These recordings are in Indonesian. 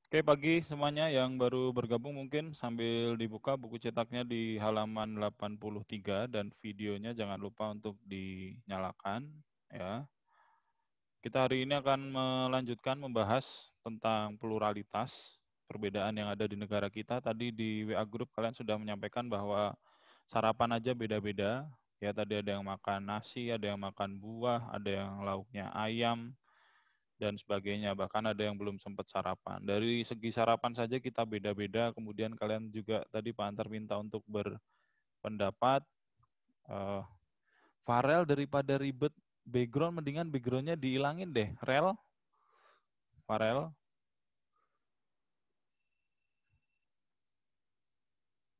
Oke, pagi semuanya yang baru bergabung mungkin sambil dibuka buku cetaknya di halaman 83 dan videonya jangan lupa untuk dinyalakan ya. Kita hari ini akan melanjutkan membahas tentang pluralitas, perbedaan yang ada di negara kita. Tadi di WA Group kalian sudah menyampaikan bahwa sarapan aja beda-beda. Ya, tadi ada yang makan nasi, ada yang makan buah, ada yang lauknya ayam, dan sebagainya. Bahkan ada yang belum sempat sarapan. Dari segi sarapan saja kita beda-beda. Kemudian kalian juga tadi Pak Antar minta untuk berpendapat. Farel daripada ribet background, mendingan backgroundnya dihilangin deh. Farel.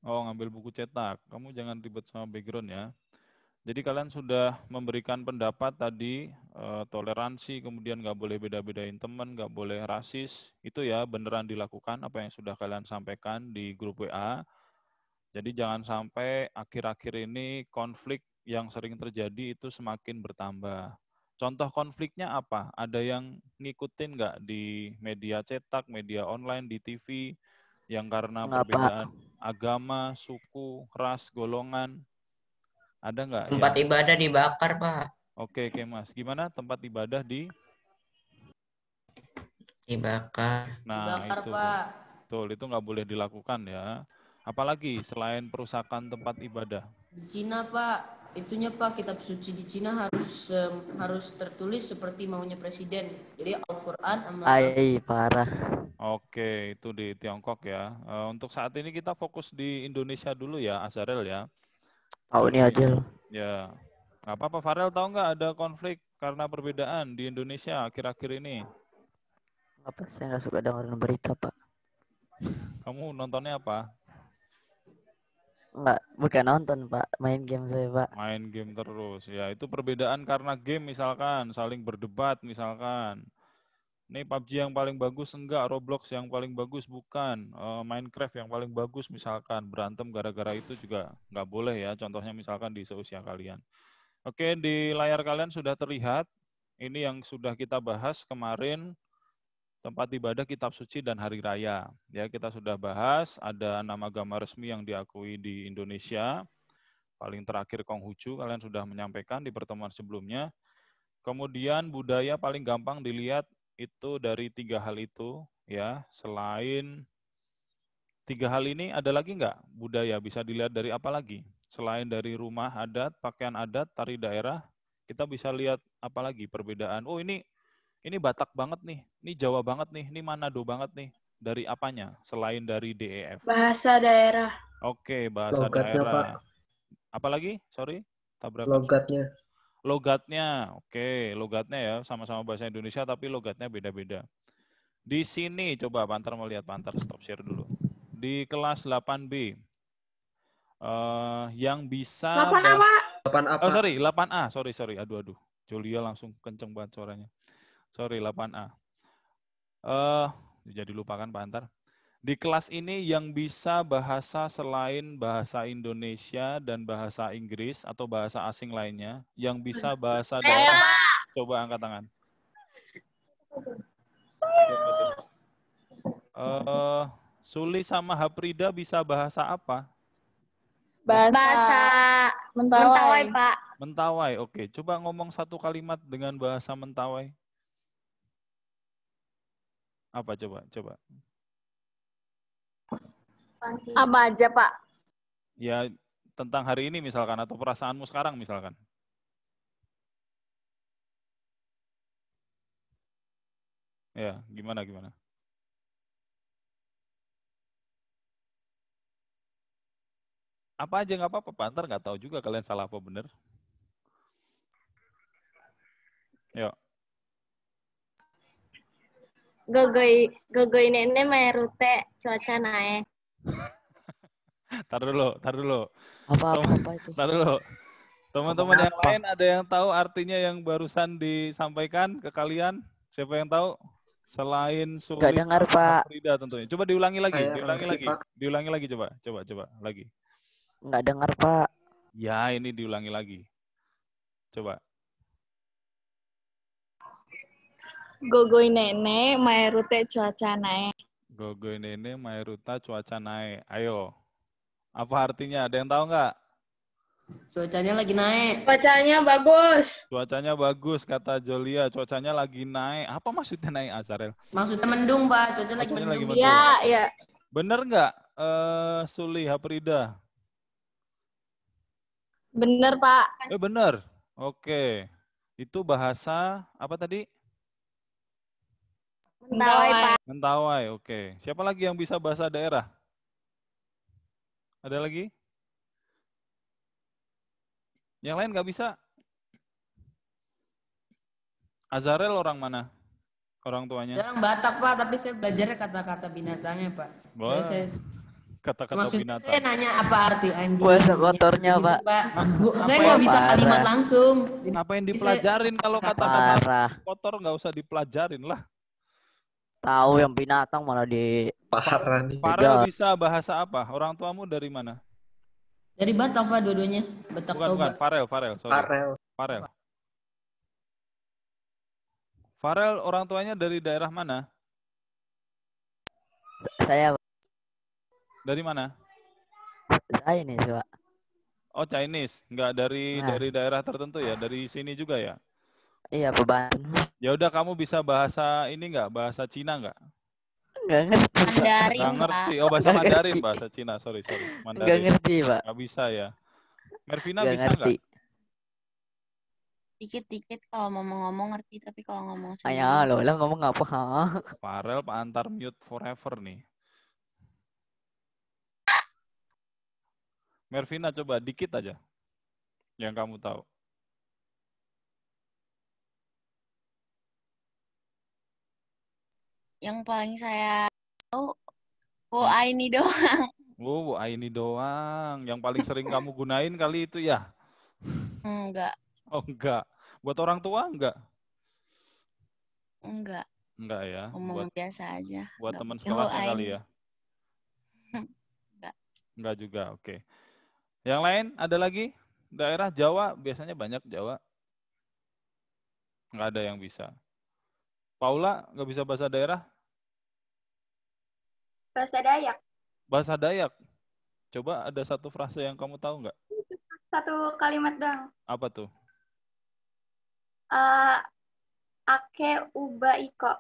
Oh, ngambil buku cetak. Kamu jangan ribet sama background ya. Jadi kalian sudah memberikan pendapat tadi, toleransi, kemudian nggak boleh beda-bedain teman, nggak boleh rasis. Itu ya beneran dilakukan apa yang sudah kalian sampaikan di grup WA. Jadi jangan sampai akhir-akhir ini konflik yang sering terjadi itu semakin bertambah. Contoh konfliknya apa? Ada yang ngikutin nggak di media cetak, media online, di TV, yang karena Nggak, Pak. perbedaan agama, suku, ras, golongan? Ada nggak Tempat yang... ibadah dibakar, Pak. Oke, Mas. Gimana tempat ibadah Dibakar. Nah, Dibakar, itu. Pak. Betul, itu nggak boleh dilakukan ya. Apalagi selain perusakan tempat ibadah? Di Cina, Pak. Itunya, Pak, kitab suci di Cina harus tertulis seperti maunya presiden. Jadi Al-Quran sama Parah. Oke, itu di Tiongkok ya. Untuk saat ini kita fokus di Indonesia dulu ya, Azarel ya. Tahu ini Jadi, aja loh. ya, nggak apa-apa. Farel tahu nggak ada konflik karena perbedaan di Indonesia akhir-akhir ini? Apa, saya nggak suka dengerin berita, Pak. Kamu nontonnya apa? Nggak, bukan nonton, Pak. Main game saya, Pak. Main game terus. Ya, itu perbedaan karena game misalkan, saling berdebat misalkan. Ini PUBG yang paling bagus enggak, Roblox yang paling bagus bukan, Minecraft yang paling bagus misalkan, berantem gara-gara itu juga nggak boleh ya, contohnya misalkan di seusia kalian. Oke, di layar kalian sudah terlihat, ini yang sudah kita bahas kemarin, tempat ibadah, kitab suci, dan hari raya. Ya, kita sudah bahas, ada 6 agama resmi yang diakui di Indonesia, paling terakhir Konghucu, kalian sudah menyampaikan di pertemuan sebelumnya. Kemudian budaya paling gampang dilihat itu dari 3 hal itu ya. Selain 3 hal ini ada lagi nggak budaya? Bisa dilihat dari apa lagi? Selain dari rumah adat, pakaian adat, tari daerah, kita bisa lihat apa lagi perbedaan. Oh, ini Batak banget nih, ini Jawa banget nih, ini Manado banget nih. Dari apanya? Selain dari DEF. Bahasa daerah. Oke, bahasa Logatnya, daerah. Pak. Apalagi? Sorry, tabrakan. Logatnya. Logatnya, oke, logatnya ya sama-sama bahasa Indonesia tapi logatnya beda-beda. Di sini coba Panter melihat, Panter stop share dulu. Di kelas 8B, yang bisa... 8A, Pak. 8A, Oh, Pak. sorry, 8A, sorry, aduh. Julia langsung kenceng banget suaranya. Sorry, 8A. Jadi lupakan Pak Antar. Di kelas ini yang bisa bahasa selain bahasa Indonesia dan bahasa Inggris atau bahasa asing lainnya, yang bisa bahasa daerah, coba angkat tangan. Suli sama Haprida bisa bahasa apa? Bahasa Mentawai, Pak. Mentawai, oke. Coba ngomong satu kalimat dengan bahasa Mentawai. Apa coba? Apa aja, Pak? Ya, tentang hari ini misalkan, atau perasaanmu sekarang misalkan. Ya, gimana? Apa aja nggak apa-apa, Pak. Ntar nggak tahu juga kalian salah apa bener. Yuk. Gogoi nenek main rute cuaca naik. Tar dulu. Apa itu? Tar dulu. Teman-teman yang Apa? lain ada yang tahu artinya yang barusan disampaikan ke kalian? Siapa yang tahu? Selain Sulit Nggak dengar, sama Pak. Afrida tentunya. Coba diulangi lagi. Pak. Diulangi lagi coba lagi. Nggak dengar, Pak. Ya, ini diulangi lagi. Coba. Gogoi nenek main rute cuaca naik. Gogo Nene, Maeruta, cuaca naik. Ayo. Apa artinya? Ada yang tahu nggak? Cuacanya lagi naik. Cuacanya bagus. Cuacanya bagus, kata Jolia. Cuacanya lagi naik. Apa maksudnya naik, Azarel? Maksudnya mendung, Pak. Cuaca lagi Cuacanya lagi mendung. mendung. Ya, ya. Bener nggak, Suli Haprida? Bener, Pak. Bener. Oke. Itu bahasa apa tadi? Mentawai, Pak. Mentawai. Oke. Siapa lagi yang bisa bahasa daerah? Ada lagi? Yang lain nggak bisa? Azarel orang mana? Orang tuanya? Orang Batak, Pak, tapi saya belajarnya kata-kata binatangnya, Pak. Wah, Jadi saya kata-kata maksudnya binatang. saya nanya apa arti anjing. Bahasa kotornya, gitu, Pak. Saya Apa nggak yang bisa parah? kalimat langsung. Jadi Ngapain saya- dipelajarin kalau kata-kata Parah. kotor nggak usah dipelajarin lah. Tahu yang binatang malah di Parah nih. Farel bisa bahasa apa? Orang tuamu dari mana? Dari Batak, Pak, dua-duanya. Batak Bukan, Toba. Farel, sorry. Farel. Farel. Farel orang tuanya dari daerah mana? saya Dari mana? ini sih, Pak. Oh, Chinese. Nggak dari Nah. daerah tertentu ya? Dari sini juga ya? Iya, Banten. Ya udah, kamu bisa bahasa ini nggak? Bahasa Cina nggak? Nggak ngerti, Pak. Mandarin, Nggak Pak. ngerti. Oh, bahasa Nggak Mandarin, ngerti. bahasa Cina. Sorry. Nggak Mandarin. ngerti, Pak. Nggak bisa ya? Mervina Nggak bisa ngerti. nggak? Dikit-dikit kalau mau ngomong ngerti, tapi kalau ngomong sendiri. Ayah, lo lah ngomong apa? Ha? Farel pengantar mute forever nih. Mervina coba dikit aja yang kamu tahu. Yang paling saya tahu, ini doang. Oh, ini doang. Yang paling sering kamu gunain kali itu ya? Enggak, Oh, enggak. Buat orang tua enggak? enggak. Enggak ya. Ngomong biasa aja. Buat Enggak teman pakai sekelasnya ini. kali ya? Enggak. Enggak juga, oke. Yang lain ada lagi? Daerah Jawa biasanya banyak Jawa. Enggak ada yang bisa. Paula nggak bisa bahasa daerah? Bahasa Dayak. Bahasa Dayak. Coba ada satu frase yang kamu tahu nggak? Satu kalimat doang. Apa tuh? Ake uba iko.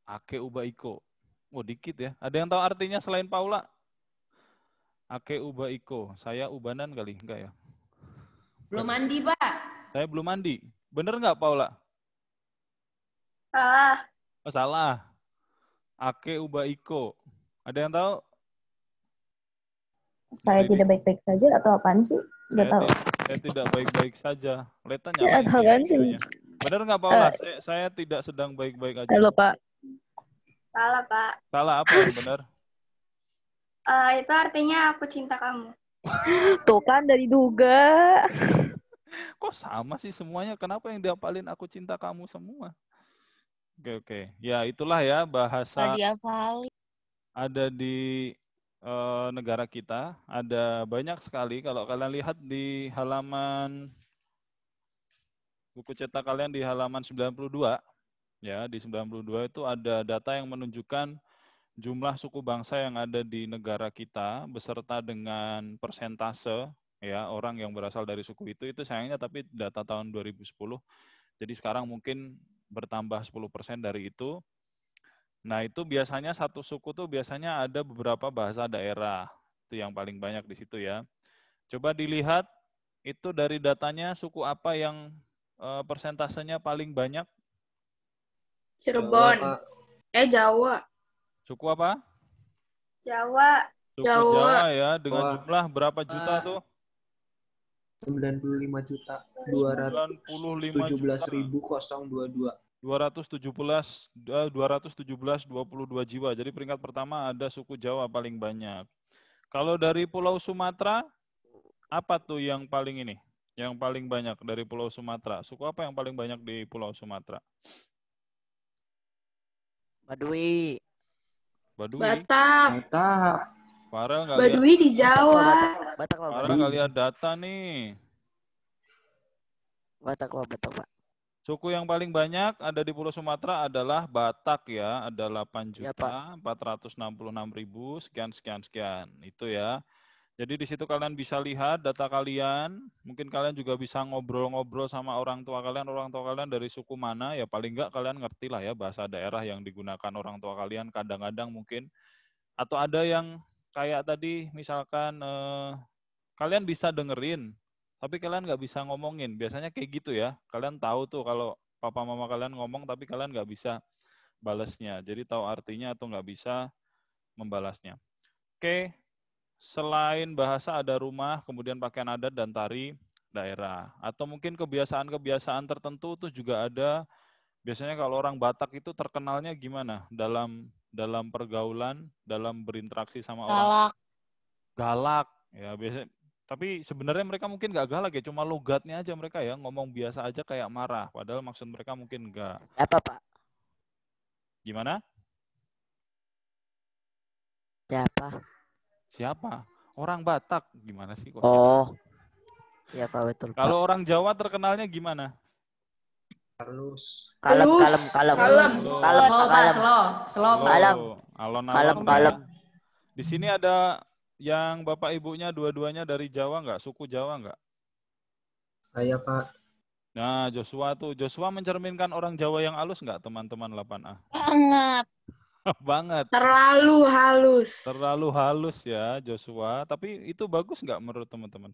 Ake uba iko. Oh, dikit ya. Ada yang tahu artinya selain Paula? Ake uba iko. Saya ubanan kali, enggak ya? Belum mandi, Pak. Saya belum mandi. Bener nggak, Paula? Salah. Oh, salah. Ake uba iko. Ada yang tahu? Saya Ini. tidak baik-baik saja atau apaan sih? Nggak tahu. Saya tidak baik-baik saja. Letan Ya, ya. apaan sih? Bener nggak, Paula? Saya tidak sedang baik-baik aja. Halo, Pak. Salah, Pak. Salah apa yang benar? Itu artinya aku cinta kamu. Tuh kan dari duga. Kok sama sih semuanya? Kenapa yang dihafalin aku cinta kamu semua? Oke. Ya, itulah ya bahasa Kalau dihafalin. ada di negara kita. Ada banyak sekali. Kalau kalian lihat di halaman buku cetak kalian di halaman 92, ya, di 92 itu ada data yang menunjukkan jumlah suku bangsa yang ada di negara kita beserta dengan persentase ya orang yang berasal dari suku itu sayangnya tapi data tahun 2010. Jadi sekarang mungkin bertambah 10% dari itu. Nah, itu biasanya satu suku tuh biasanya ada beberapa bahasa daerah. Itu yang paling banyak di situ ya. Coba dilihat itu dari datanya suku apa yang persentasenya paling banyak? Cirebon. Jawa. Suku apa? Jawa. Suku Jawa. Jawa ya, dengan Jawa. jumlah berapa juta tuh? 95.217.022. 217.22 jiwa. Jadi peringkat pertama ada suku Jawa paling banyak. Kalau dari Pulau Sumatera, apa tuh yang paling ini? Yang paling banyak dari Pulau Sumatera? Suku apa yang paling banyak di Pulau Sumatera? Badui. Badui. Batak. Farel nggak lihat. Badui di Jawa. Batak, Pak. Farel nggak lihat data nih. Batak, Pak. Suku yang paling banyak ada di Pulau Sumatera adalah Batak ya, ada 8.466.000 sekian. Itu ya. Jadi di situ kalian bisa lihat data kalian, mungkin kalian juga bisa ngobrol-ngobrol sama orang tua kalian dari suku mana, ya paling enggak kalian ngerti lah ya bahasa daerah yang digunakan orang tua kalian, kadang-kadang mungkin. Atau ada yang kayak tadi, misalkan kalian bisa dengerin, tapi kalian nggak bisa ngomongin. Biasanya kayak gitu ya. Kalian tahu tuh kalau papa mama kalian ngomong, tapi kalian nggak bisa balasnya. Jadi tahu artinya atau nggak bisa membalasnya. Oke, selain bahasa ada rumah, kemudian pakaian adat dan tari daerah. Atau mungkin kebiasaan-kebiasaan tertentu tuh juga ada. Biasanya kalau orang Batak itu terkenalnya gimana? Dalam pergaulan, dalam berinteraksi sama orang. Galak. Galak. Ya, biasanya. Tapi sebenarnya mereka mungkin nggak galak ya, cuma logatnya aja mereka ya, ngomong biasa aja kayak marah. Padahal maksud mereka mungkin nggak. Apa, Pak? Gimana? Siapa? Siapa? Orang Batak. Gimana sih kok Oh. Iya, Pak, betul, Pak. Kalau orang Jawa terkenalnya gimana? Halus. Kalem. Slow. Kalem. Alon-alon. Di sini ada yang bapak ibunya dua-duanya dari Jawa nggak? Suku Jawa nggak? Saya, Pak. Nah, Joshua mencerminkan orang Jawa yang halus nggak, teman-teman 8A? Banget. Banget. Terlalu halus. Terlalu halus ya, Joshua. Tapi itu bagus nggak menurut teman-teman?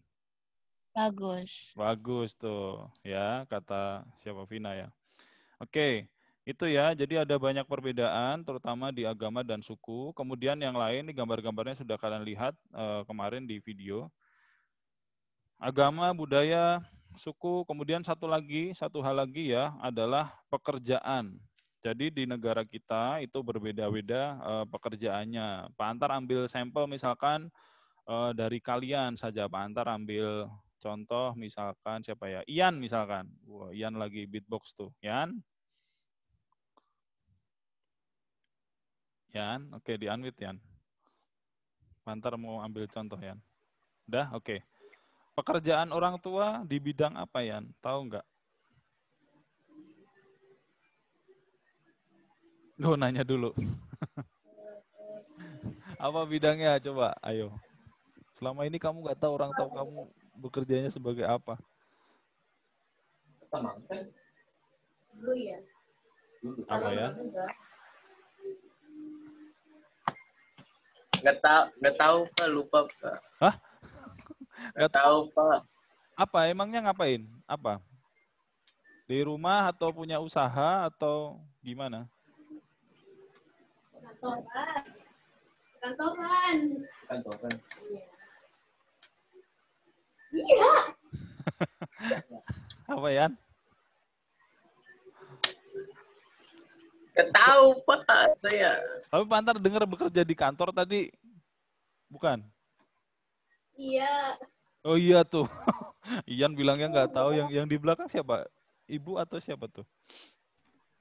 Bagus. Bagus tuh, ya, kata siapa Vina ya. Oke, itu ya. Jadi ada banyak perbedaan, terutama di agama dan suku. Kemudian yang lain, di gambar-gambarnya sudah kalian lihat kemarin di video. Agama, budaya, suku, kemudian satu hal lagi ya, adalah pekerjaan. Jadi di negara kita itu berbeda-beda pekerjaannya. Pak Antar ambil sampel misalkan dari kalian saja. Pak Antar ambil contoh misalkan siapa ya? Ian misalkan. Wah, Ian lagi beatbox tuh. Ian, oke, di-unmute Ian. Pak Antar mau ambil contoh Ian. Udah, oke. Pekerjaan orang tua di bidang apa Ian? Tahu nggak? Gue nanya dulu. Apa bidangnya? Coba, ayo. Selama ini kamu nggak tahu orang tua kamu bekerjanya sebagai apa? Apa ya? Nggak tahu Pak, lupa Pak. Hah? Nggak tahu Pak. Apa? Emangnya ngapain? Apa? Di rumah atau punya usaha atau gimana? Kantoran. Iya. Apa ya? Nggak tahu Pak, saya. Tapi Pak Antar dengar bekerja di kantor tadi, bukan? Iya. Oh iya tuh. Ian bilangnya nggak tahu. Yang di belakang siapa? Ibu atau siapa tuh?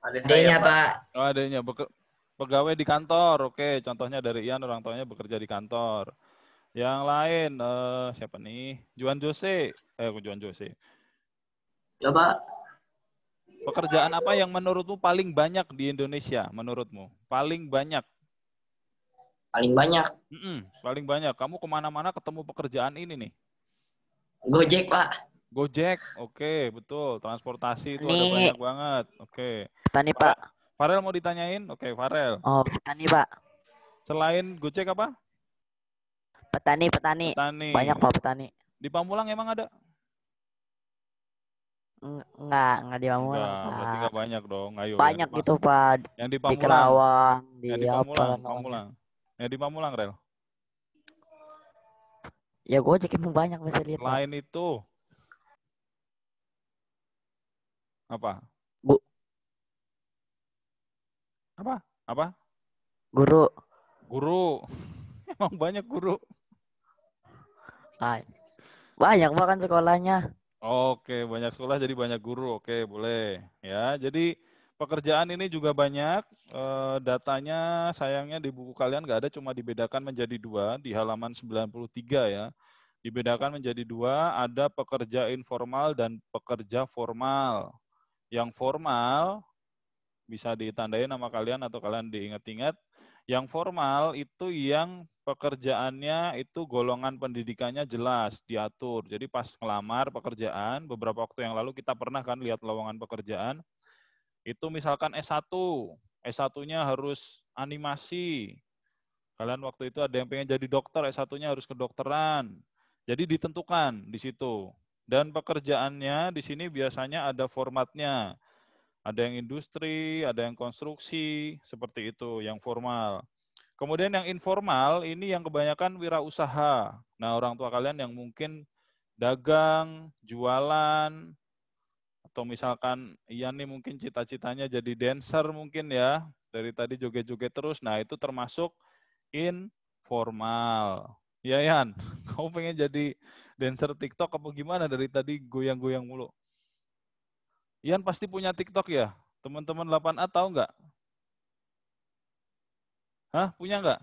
Adanya Pak. Oh, adanya pegawai di kantor. Oke, contohnya dari Ian, orang tuanya bekerja di kantor. Yang lain siapa nih? Juan Jose. Juan Jose. Ya Pak. Pekerjaan apa yang menurutmu paling banyak di Indonesia? Menurutmu paling banyak? Paling banyak. Paling banyak. Kamu kemana-mana ketemu pekerjaan ini nih. Gojek Pak. Gojek, oke, betul. Transportasi itu ada banyak banget. Oke. Petani, Pak. Farel mau ditanyain? Oke, Farel. Oh, petani, Pak. Selain Gojek apa? Petani. Banyak Pak petani. Di Pamulang emang ada? Enggak di Pamulang. Enggak, berarti enggak banyak dong. Ayo. Banyak gitu, Pak. Yang di Pamulang. Di Kerawang, yang di Pamulang. Yang di Pamulang, Rel. Ya Gojek emang banyak bisa lihat. Lain itu apa? Apa? Guru. Emang banyak guru. Banyak bahkan sekolahnya. Oke, banyak sekolah jadi banyak guru. Oke, boleh. Ya, jadi pekerjaan ini juga banyak. Datanya sayangnya di buku kalian nggak ada, cuma dibedakan menjadi 2 di halaman 93 ya. Dibedakan menjadi 2, ada pekerja informal dan pekerja formal. Yang formal bisa ditandai nama kalian atau kalian diingat-ingat. Yang formal itu yang pekerjaannya itu golongan pendidikannya jelas, diatur. Jadi pas ngelamar pekerjaan, beberapa waktu yang lalu kita pernah kan lihat lowongan pekerjaan, itu misalkan S1, S1-nya harus animasi. Kalian waktu itu ada yang pengen jadi dokter, S1-nya harus kedokteran. Jadi ditentukan di situ. Dan pekerjaannya di sini biasanya ada formatnya. Ada yang industri, ada yang konstruksi, seperti itu, yang formal. Kemudian yang informal, ini yang kebanyakan wirausaha. Nah, orang tua kalian yang mungkin dagang, jualan, atau misalkan iya nih mungkin cita-citanya jadi dancer mungkin ya, dari tadi joget-joget terus, nah itu termasuk informal. Ya Yan, kamu pengen jadi dancer TikTok apa gimana dari tadi goyang-goyang mulu? Ian pasti punya TikTok ya? Teman-teman 8A tahu nggak? Hah, punya nggak?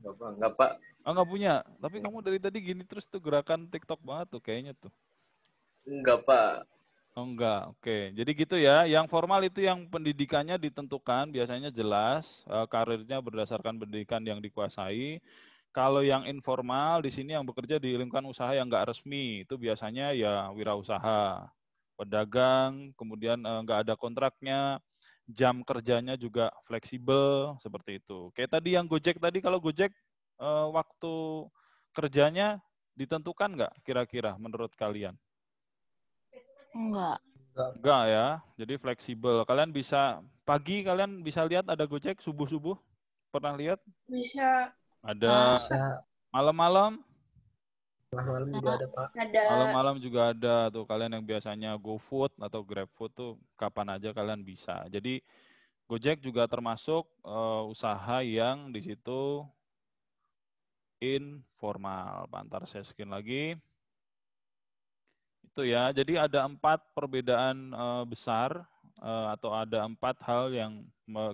Enggak, Pak. Oh, nggak punya. Tapi kamu dari tadi gini terus tuh gerakan TikTok banget tuh kayaknya tuh. Enggak, Pak. Oh, enggak. Oke. Jadi gitu ya. Yang formal itu yang pendidikannya ditentukan, biasanya jelas, karirnya berdasarkan pendidikan yang dikuasai. Kalau yang informal di sini yang bekerja di lingkungan usaha yang nggak resmi, itu biasanya ya wirausaha. Pedagang, kemudian nggak ada kontraknya, jam kerjanya juga fleksibel, seperti itu. Kayak tadi yang Gojek tadi, kalau Gojek waktu kerjanya ditentukan nggak kira-kira menurut kalian? Enggak. Enggak ya, jadi fleksibel. Kalian bisa, pagi kalian bisa lihat ada Gojek subuh-subuh? Pernah lihat? Bisa. Ada Bisa. malam-malam? Malam juga ada, Pak. Ada. Malam-malam juga ada tuh, kalian yang biasanya GoFood atau GrabFood tuh kapan aja kalian bisa. Jadi Gojek juga termasuk usaha yang di situ informal. Bentar saya skin lagi. Itu ya, jadi ada 4 perbedaan besar atau ada 4 hal yang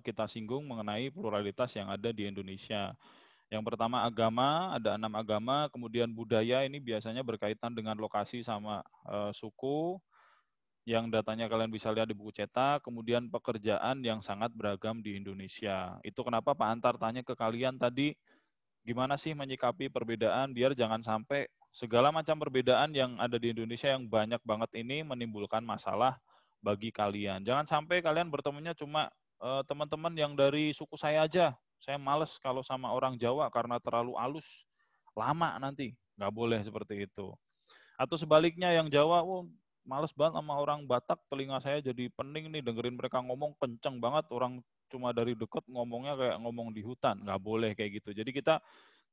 kita singgung mengenai pluralitas yang ada di Indonesia. Yang pertama agama, ada 6 agama, kemudian budaya ini biasanya berkaitan dengan lokasi sama suku, yang datanya kalian bisa lihat di buku cetak, kemudian pekerjaan yang sangat beragam di Indonesia. Itu kenapa Pak Antar tanya ke kalian tadi, gimana sih menyikapi perbedaan biar jangan sampai segala macam perbedaan yang ada di Indonesia yang banyak banget ini menimbulkan masalah bagi kalian. Jangan sampai kalian bertemunya cuma teman-teman yang dari suku saya aja. Saya males kalau sama orang Jawa karena terlalu halus, lama nanti. Nggak boleh seperti itu. Atau sebaliknya yang Jawa, males banget sama orang Batak, telinga saya jadi pening nih dengerin mereka ngomong kenceng banget, orang cuma dari deket ngomongnya kayak ngomong di hutan. Nggak boleh kayak gitu. Jadi kita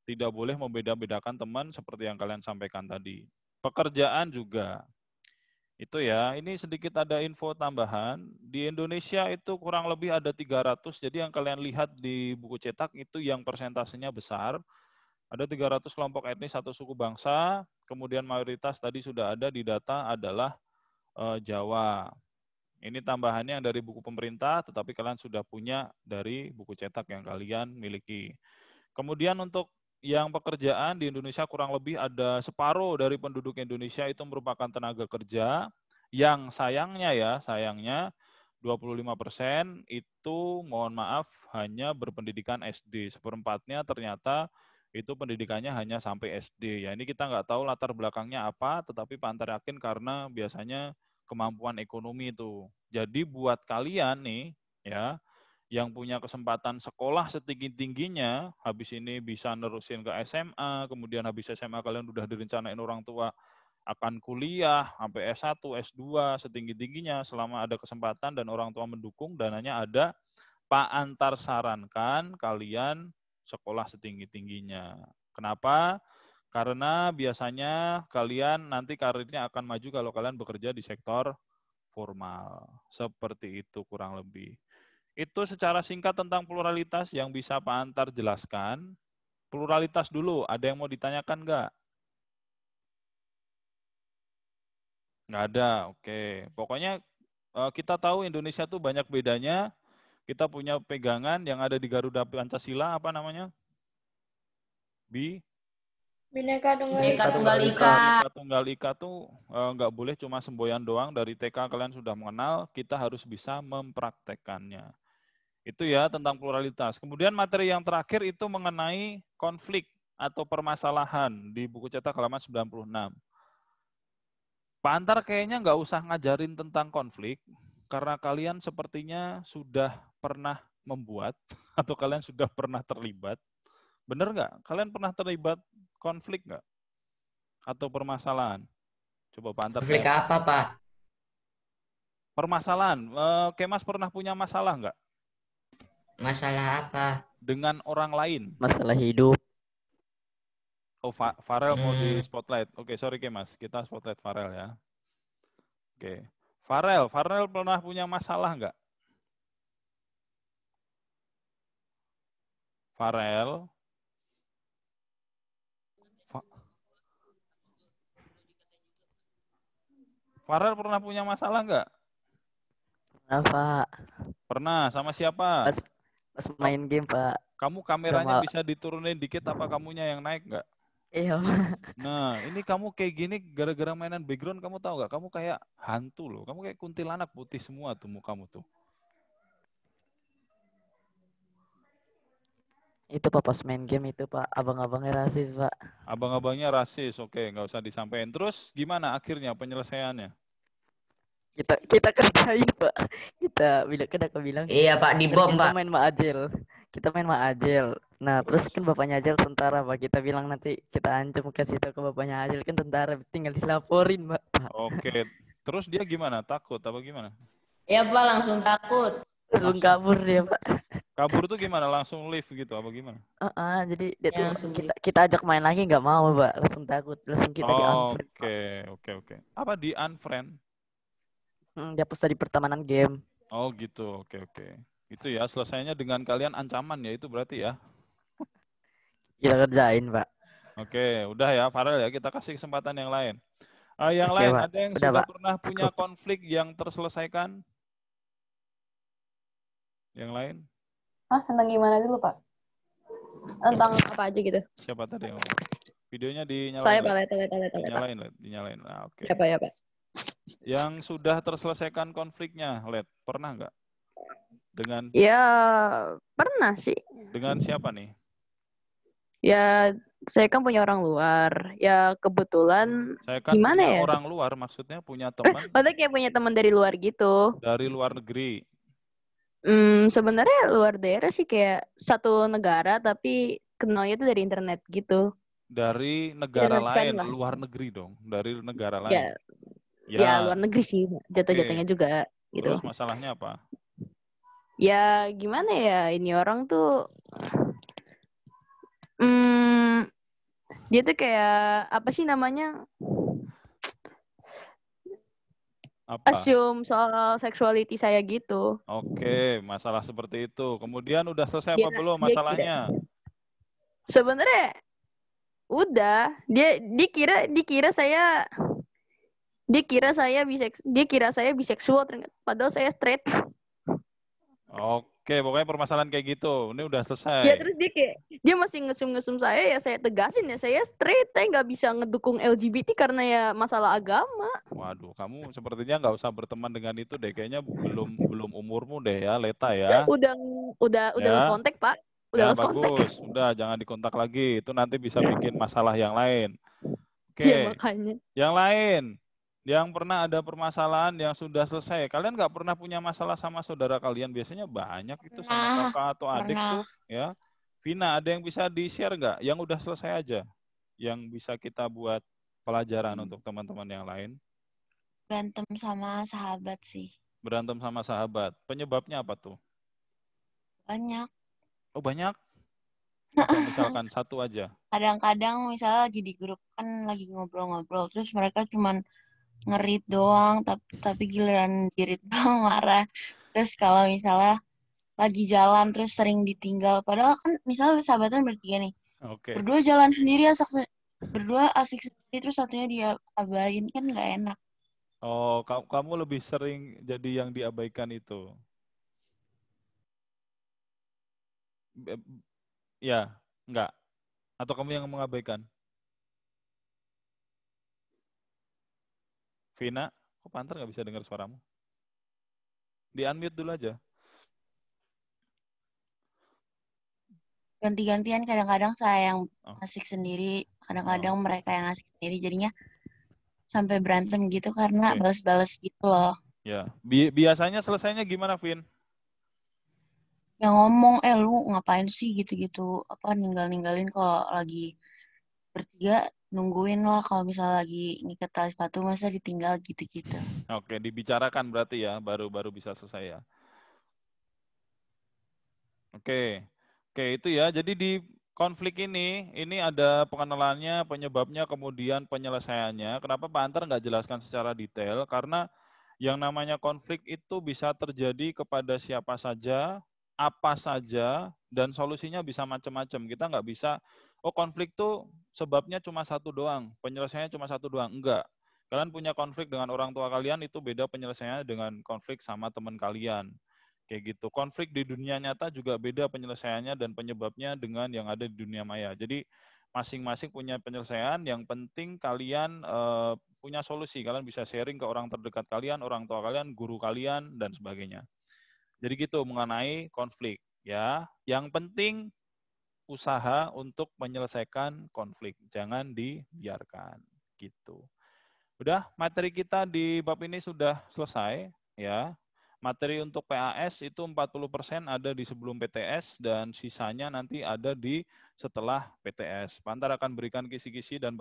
tidak boleh membeda-bedakan teman seperti yang kalian sampaikan tadi. Pekerjaan juga. Itu ya, ini sedikit ada info tambahan. Di Indonesia itu kurang lebih ada 300, jadi yang kalian lihat di buku cetak itu yang persentasenya besar. Ada 300 kelompok etnis atau suku bangsa, kemudian mayoritas tadi sudah ada di data adalah Jawa. Ini tambahannya yang dari buku pemerintah, tetapi kalian sudah punya dari buku cetak yang kalian miliki. Kemudian untuk yang pekerjaan di Indonesia kurang lebih ada separuh dari penduduk Indonesia itu merupakan tenaga kerja yang sayangnya 25% itu mohon maaf hanya berpendidikan SD. Seperempatnya ternyata itu pendidikannya hanya sampai SD. Ya ini kita nggak tahu latar belakangnya apa, tetapi Pak Antar yakin karena biasanya kemampuan ekonomi itu. Jadi buat kalian nih ya, yang punya kesempatan sekolah setinggi-tingginya, habis ini bisa nerusin ke SMA, kemudian habis SMA kalian udah direncanain orang tua akan kuliah, sampai S1, S2, setinggi-tingginya, selama ada kesempatan dan orang tua mendukung, dananya ada, Pak Antar sarankan kalian sekolah setinggi-tingginya. Kenapa? Karena biasanya kalian nanti karirnya akan maju kalau kalian bekerja di sektor formal. Seperti itu kurang lebih. Itu secara singkat tentang pluralitas yang bisa Pak Antar jelaskan. Pluralitas dulu, ada yang mau ditanyakan nggak? Nggak ada, oke. Pokoknya kita tahu Indonesia tuh banyak bedanya. Kita punya pegangan yang ada di Garuda Pancasila, apa namanya? Bineka Tunggal Bineka Ika. Tunggal Ika. Bineka Tunggal Ika tuh nggak boleh cuma semboyan doang, dari TK kalian sudah mengenal, kita harus bisa mempraktekkannya. Itu ya tentang pluralitas. Kemudian materi yang terakhir itu mengenai konflik atau permasalahan di buku cetak halaman 96. Pak Antar kayaknya nggak usah ngajarin tentang konflik, karena kalian sepertinya sudah pernah membuat atau kalian sudah pernah terlibat. Bener nggak? Kalian pernah terlibat konflik nggak? Atau permasalahan? Coba Pak Antar. Konflik apa, Pak? Permasalahan. Kemas pernah punya masalah nggak? Masalah apa? Dengan orang lain. Masalah hidup. Oh, Farel mau di spotlight. Oke, sorry Kemas. Kita spotlight Farel ya. Oke. Farel pernah punya masalah nggak? Farel. Farel pernah punya masalah nggak? Pernah, Pak. Pernah. Sama siapa? Pas main game, Pak. Kamu kameranya bisa diturunin dikit apa kamunya yang naik nggak? Iya, Pak. Nah, ini kamu kayak gini gara-gara mainan background, kamu tahu nggak? Kamu kayak hantu loh. Kamu kayak kuntilanak putih semua tuh mukamu tuh. Itu Pak pas main game itu, Pak. Abang-abangnya rasis, Pak. Abang-abangnya rasis, oke, nggak usah disampaikan. Terus gimana akhirnya penyelesaiannya? Kita kerjain, Pak. Kita bilang. Iya, Pak, di bom, kita Pak. main Ma'ajel. Kita main Ma'ajel. Nah, terus kan bapaknya Ajel tentara, Pak. Kita bilang nanti kita ancam kasih tahu ke bapaknya Ajel, kan tentara, tinggal dilaporin, Pak. Oke. Terus dia gimana? Takut apa gimana? Ya Pak, langsung takut. Langsung kabur dia, Pak. Kabur tuh gimana? Langsung leave gitu apa gimana? Jadi dia Ya, tuh kita ajak main lagi nggak mau, Pak. Langsung takut. Langsung kita di-unfriend. Oke. Apa di unfriend? Dihapus dari pertemanan game. Oh gitu, oke. Itu ya, selesainya dengan kalian ancaman ya, itu berarti ya. Kita kerjain, Pak. Oke, udah ya Farel ya, kita kasih kesempatan yang lain. Yang Oke, lain, Pak. ada yang Udah, sudah Pak. pernah punya konflik yang terselesaikan? Yang lain? Tentang gimana dulu, Pak? Tentang apa aja gitu? Siapa tadi yang ngomong? Videonya dinyalain. Saya, Pak. Lihat. Dinyalain. Nah, oke. Ya, Pak. Yang sudah terselesaikan konfliknya, Led, pernah nggak? Dengan? Ya, pernah sih. Dengan siapa nih? Ya, saya kan punya orang luar. Ya, kebetulan Saya kan gimana punya ya? orang luar, maksudnya punya teman Padahal kayak punya teman dari luar gitu. dari luar negeri. Sebenarnya luar daerah sih, kayak satu negara tapi kenalnya tuh dari internet gitu. Dari negara Internet friend lain, lah. luar negeri dong. Dari negara Ya, lain. ya luar negeri sih. Jatuh-jatuhnya juga gitu. Terus masalahnya apa? Ya, gimana ya, ini orang tuh dia tuh kayak apa sih namanya? Apa? Assume soal sexuality saya gitu. Oke, masalah seperti itu. Kemudian udah selesai apa Dia- belum dia masalahnya? Sebenarnya udah, dia kira saya biseksual, ternyata padahal saya straight. Oke, pokoknya permasalahan kayak gitu. Ini udah selesai. Ya, terus dia masih ngesum saya, ya saya tegasin ya saya straight, saya nggak bisa ngedukung LGBT karena ya masalah agama. Waduh, kamu sepertinya nggak usah berteman dengan itu deh. Kayaknya belum umurmu deh ya, Leta ya. Udah Ya. lost kontak, Pak. Udah Ya, lost kontak. bagus. Udah, jangan dikontak lagi. Itu nanti bisa bikin masalah yang lain. Oke. Ya, makanya. Yang lain, yang pernah ada permasalahan yang sudah selesai. Kalian nggak pernah punya masalah sama saudara kalian? Biasanya banyak itu sama kakak atau adik tuh. Ya. Vina, ada yang bisa di-share nggak? Yang udah selesai aja. Yang bisa kita buat pelajaran untuk teman-teman yang lain. Berantem sama sahabat sih. Berantem sama sahabat. Penyebabnya apa tuh? Banyak. Oh, banyak? Apa misalkan satu aja. Kadang-kadang misalnya lagi di grup kan lagi ngobrol-ngobrol, terus mereka cuman ngerit doang, tapi giliran dirit doang marah. Terus kalau misalnya lagi jalan terus sering ditinggal, padahal kan misalnya sahabatan bertiga nih. Oke. Berdua jalan sendiri, berdua asik sendiri, terus satunya dia abain, kan nggak enak. Oh, kamu lebih sering jadi yang diabaikan itu. Ya, enggak. Atau kamu yang mengabaikan? Vina, kok Panter nggak bisa dengar suaramu? Di-unmute dulu aja. Ganti-gantian, kadang-kadang saya yang Oh, ngasih sendiri, oh, kadang-kadang mereka yang ngasih sendiri, jadinya sampai berantem gitu karena oke. balas-balas gitu loh. Ya, biasanya selesainya gimana, Vin? Yang ngomong, lu ngapain sih gitu-gitu, apa ninggalin kalau lagi bertiga, nungguin lah kalau misalnya lagi ngikat tali sepatu, masa ditinggal gitu-gitu. Oke, dibicarakan berarti ya, baru bisa selesai ya. Oke, oke itu ya. Jadi di konflik ini ada pengenalannya, penyebabnya, kemudian penyelesaiannya. Kenapa Pak Antar nggak jelaskan secara detail? Karena yang namanya konflik itu bisa terjadi kepada siapa saja, apa saja, dan solusinya bisa macam-macam. Kita nggak bisa, oh konflik tuh sebabnya cuma satu doang, penyelesaiannya cuma satu doang. Enggak. Kalian punya konflik dengan orang tua kalian, itu beda penyelesaiannya dengan konflik sama teman kalian. Kayak gitu. Konflik di dunia nyata juga beda penyelesaiannya dan penyebabnya dengan yang ada di dunia maya. Jadi masing-masing punya penyelesaian, yang penting kalian punya solusi. Kalian bisa sharing ke orang terdekat kalian, orang tua kalian, guru kalian, dan sebagainya. Jadi gitu mengenai konflik. Ya, yang penting usaha untuk menyelesaikan konflik. Jangan dibiarkan. Gitu. Udah, materi kita di bab ini sudah selesai. Ya, materi untuk PAS itu 40% ada di sebelum PTS dan sisanya nanti ada di setelah PTS. Pantar akan berikan kisi-kisi dan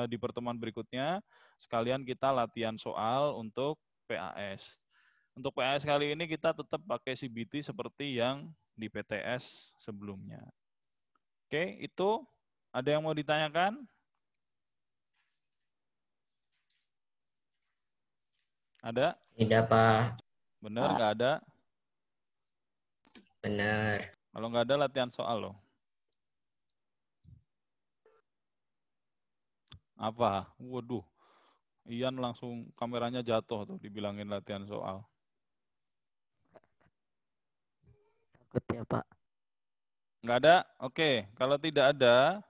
di pertemuan berikutnya sekalian kita latihan soal untuk PAS. Untuk PAS kali ini kita tetap pakai CBT seperti yang di PTS sebelumnya. Oke, itu ada yang mau ditanyakan? Ada? Tidak, Pak. Bener, nggak ada? Benar. Kalau nggak ada latihan soal loh. Apa? Waduh, Ian langsung kameranya jatuh tuh dibilangin latihan soal. Takut ya Pak. Nggak ada? Oke, kalau tidak ada,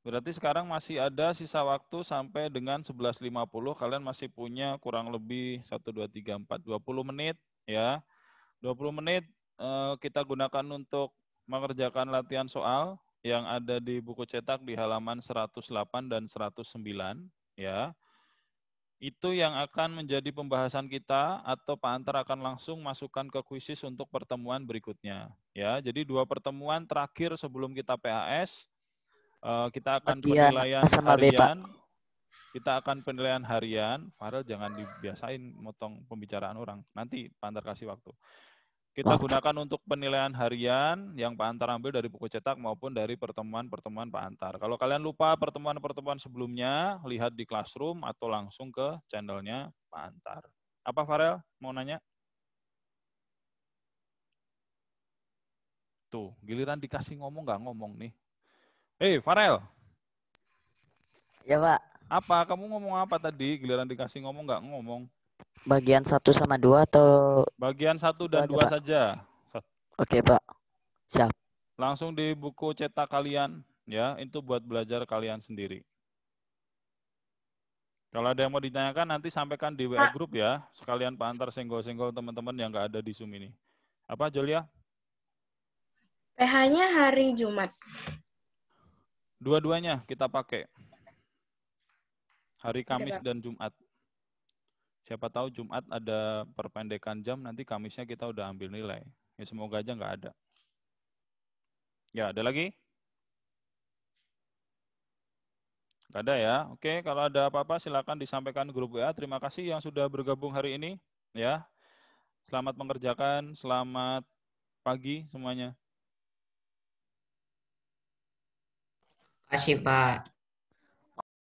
berarti sekarang masih ada sisa waktu sampai dengan 11.50. Kalian masih punya kurang lebih 1, 2, 3, 4, 20 menit. Ya, 20 menit kita gunakan untuk mengerjakan latihan soal yang ada di buku cetak di halaman 108 dan 109. Ya. Itu yang akan menjadi pembahasan kita atau Pak Antar akan langsung masukkan ke kuisis untuk pertemuan berikutnya. Ya, jadi 2 pertemuan terakhir sebelum kita PAS, kita akan Bagian penilaian sama B, Pak. harian. Kita akan penilaian harian. Farel jangan dibiasain motong pembicaraan orang. Nanti Pak Antar kasih waktu. Kita gunakan untuk penilaian harian yang Pak Antar ambil dari buku cetak maupun dari pertemuan-pertemuan Pak Antar. Kalau kalian lupa pertemuan-pertemuan sebelumnya, lihat di Classroom atau langsung ke channelnya Pak Antar. Apa Farel mau nanya? Tuh, giliran dikasih ngomong nggak ngomong nih. Farel. Ya Pak. Apa? Kamu ngomong apa tadi? Giliran dikasih ngomong nggak ngomong. Bagian 1 sama 2 atau? Bagian 1 dan 2 saja. Oke Pak. Siap. Langsung di buku cetak kalian. Ya, itu buat belajar kalian sendiri. Kalau ada yang mau ditanyakan nanti sampaikan di WA grup ya. Sekalian Pak Antar senggol-senggol teman-teman yang nggak ada di Zoom ini. Apa Julia? PH-nya hari Jumat. Dua-duanya kita pakai. Hari Kamis dan Jumat. Siapa tahu Jumat ada perpendekan jam, nanti Kamisnya kita udah ambil nilai. Ya semoga aja nggak ada. Ya, ada lagi? Nggak ada ya. Oke, kalau ada apa-apa silakan disampaikan grup WA. Terima kasih yang sudah bergabung hari ini. Ya, selamat mengerjakan, selamat pagi semuanya. Terima kasih, Pak.